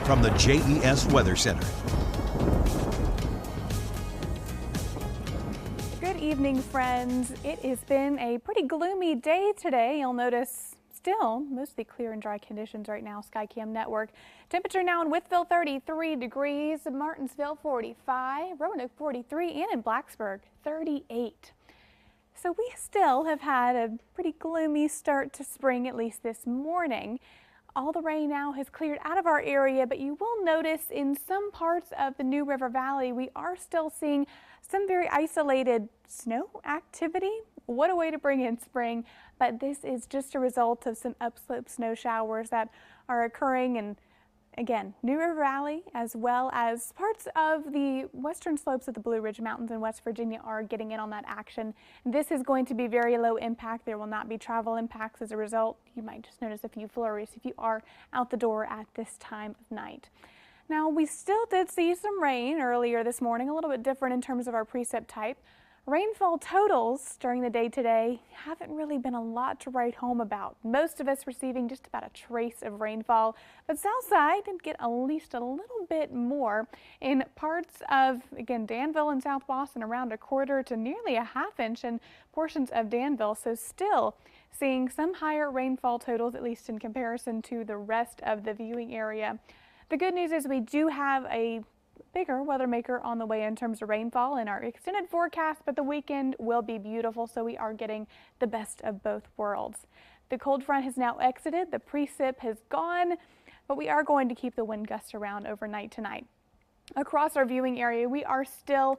from the JES Weather Center. Good evening, friends. It has been a pretty gloomy day today. You'll notice still mostly clear and dry conditions right now. Skycam Network. Temperature now in Wytheville 33 degrees, Martinsville 45, Roanoke 43, and in Blacksburg 38. So we still have had a pretty gloomy start to spring, at least this morning. All the rain now has cleared out of our area, but you will notice in some parts of the New River Valley, we are still seeing some very isolated snow activity. What a way to bring in spring, but this is just a result of some upslope snow showers that are occurring in, again, New River Valley, as well as parts of the western slopes of the Blue Ridge Mountains in West Virginia are getting in on that action. This is going to be very low impact. There will not be travel impacts as a result. You might just notice a few flurries if you are out the door at this time of night. Now, we still did see some rain earlier this morning, a little bit different in terms of our precip type. Rainfall totals during the day today haven't really been a lot to write home about. Most of us receiving just about a trace of rainfall, but Southside did get at least a little bit more in parts of, again, Danville and South Boston, around a quarter to nearly a half inch in portions of Danville. So still seeing some higher rainfall totals, at least in comparison to the rest of the viewing area. The good news is we do have a bigger weather maker on the way in terms of rainfall in our extended forecast, but the weekend will be beautiful, so we are getting the best of both worlds. The cold front has now exited, the precip has gone, but we are going to keep the wind gusts around overnight tonight. Across our viewing area, we are still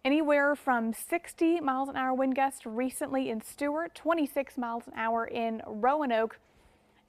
anywhere from 60 miles an hour wind gusts recently in Stewart, 26 miles an hour in Roanoke.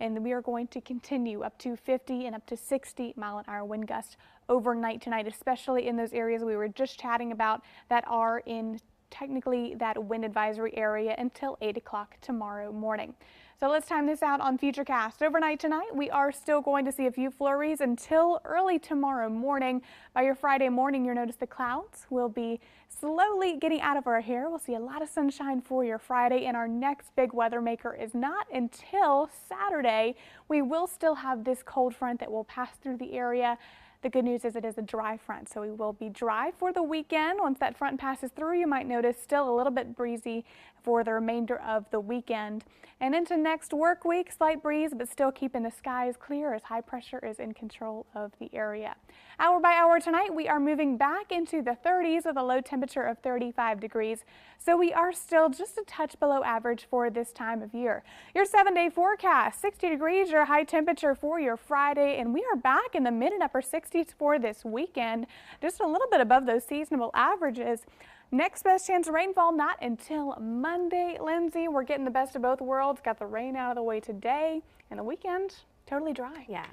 And we are going to continue up to 50 and up to 60 mile an hour wind gusts overnight tonight, especially in those areas we were just chatting about that are in technically that wind advisory area until 8 o'clock tomorrow morning. So let's time this out on Futurecast. Overnight tonight, we are still going to see a few flurries until early tomorrow morning. By your Friday morning, you'll notice the clouds will be slowly getting out of our hair. We'll see a lot of sunshine for your Friday, and our next big weather maker is not until Saturday. We will still have this cold front that will pass through the area. The good news is it is a dry front, so we will be dry for the weekend. Once that front passes through, you might notice still a little bit breezy for the remainder of the weekend. And into next work week, slight breeze, but still keeping the skies clear as high pressure is in control of the area. Hour by hour tonight, we are moving back into the 30s with a low temperature of 35 degrees. So we are still just a touch below average for this time of year. Your 7-day forecast, 60 degrees, your high temperature for your Friday, and we are back in the mid and upper 60s for this weekend, just a little bit above those seasonable averages. Next best chance of rainfall not until Monday, Lindsay. We're getting the best of both worlds. Got the rain out of the way today, and the weekend totally dry. Yeah,